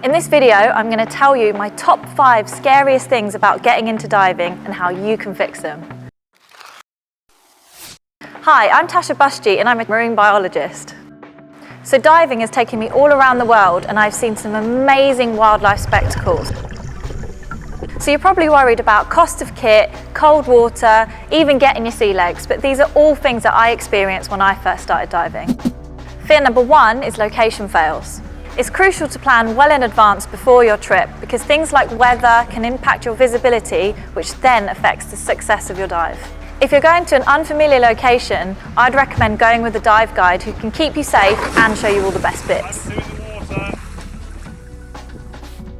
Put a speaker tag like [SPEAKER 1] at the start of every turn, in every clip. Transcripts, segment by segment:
[SPEAKER 1] In this video, I'm going to tell you my top 5 scariest things about getting into diving and how you can fix them. Hi, I'm Natasha Busjeet and I'm a marine biologist. So diving has taken me all around the world and I've seen some amazing wildlife spectacles. So you're probably worried about cost of kit, cold water, even getting your sea legs, but these are all things that I experienced when I first started diving. Fear number 1 is location fails. It's crucial to plan well in advance before your trip because things like weather can impact your visibility, which then affects the success of your dive. If you're going to an unfamiliar location, I'd recommend going with a dive guide who can keep you safe and show you all the best bits.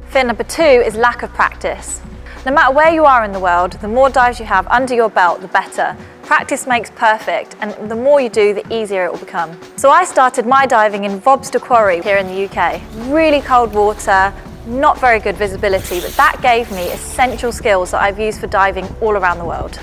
[SPEAKER 1] Fear number 2 is lack of practice. No matter where you are in the world, the more dives you have under your belt, the better. Practice makes perfect, and the more you do, the easier it will become. So I started my diving in Vobster Quarry here in the UK. Really cold water, not very good visibility, but that gave me essential skills that I've used for diving all around the world.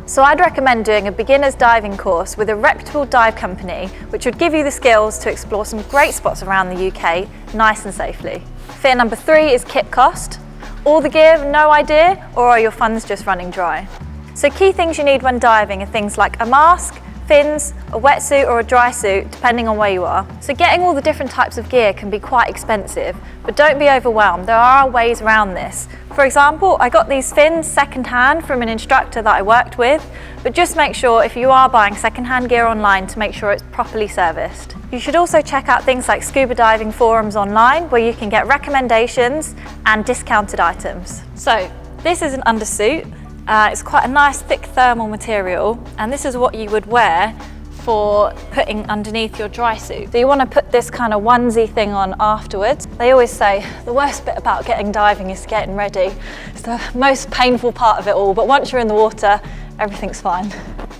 [SPEAKER 1] So I'd recommend doing a beginner's diving course with a reputable dive company, which would give you the skills to explore some great spots around the UK, nice and safely. Fear number 3 is kit cost. All the gear, no idea, or are your funds just running dry? So key things you need when diving are things like a mask, fins, a wetsuit or a dry suit, depending on where you are. So getting all the different types of gear can be quite expensive, but don't be overwhelmed, there are ways around this. For example, I got these fins second-hand from an instructor that I worked with, but just make sure if you are buying second-hand gear online to make sure it's properly serviced. You should also check out things like scuba diving forums online where you can get recommendations and discounted items. So this is an undersuit. It's quite a nice thick thermal material, and this is what you would wear for putting underneath your dry suit. So you want to put this kind of onesie thing on afterwards. They always say the worst bit about getting diving is getting ready. It's the most painful part of it all, but once you're in the water, everything's fine.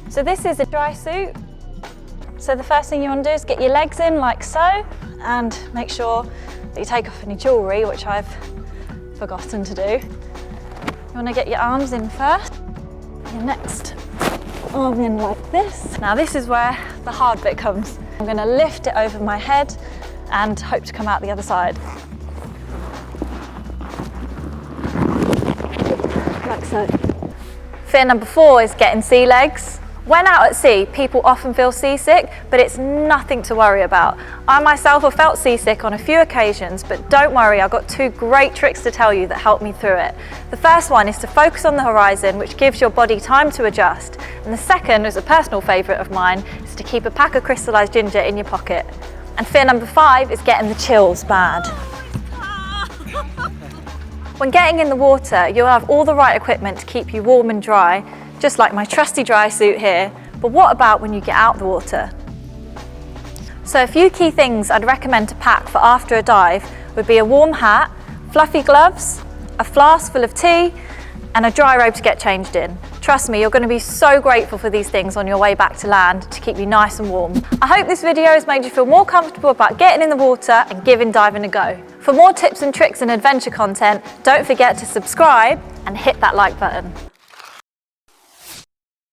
[SPEAKER 1] So this is a dry suit. So the first thing you want to do is get your legs in like so, and make sure that you take off any jewellery, which I've forgotten to do. You want to get your arms in first, your next arm in like this. Now this is where the hard bit comes. I'm going to lift it over my head and hope to come out the other side. Like so. Fear number 4 is getting sea legs. When out at sea, people often feel seasick, but it's nothing to worry about. I myself have felt seasick on a few occasions, but don't worry, I've got 2 great tricks to tell you that help me through it. The first one is to focus on the horizon, which gives your body time to adjust. And the second, is a personal favourite of mine, is to keep a pack of crystallised ginger in your pocket. And fear number 5 is getting the chills bad. When getting in the water, you'll have all the right equipment to keep you warm and dry, just like my trusty dry suit here, but what about when you get out the water? So a few key things I'd recommend to pack for after a dive would be a warm hat, fluffy gloves, a flask full of tea, and a dry robe to get changed in. Trust me, you're going to be so grateful for these things on your way back to land to keep you nice and warm. I hope this video has made you feel more comfortable about getting in the water and giving diving a go. For more tips and tricks and adventure content, don't forget to subscribe and hit that like button.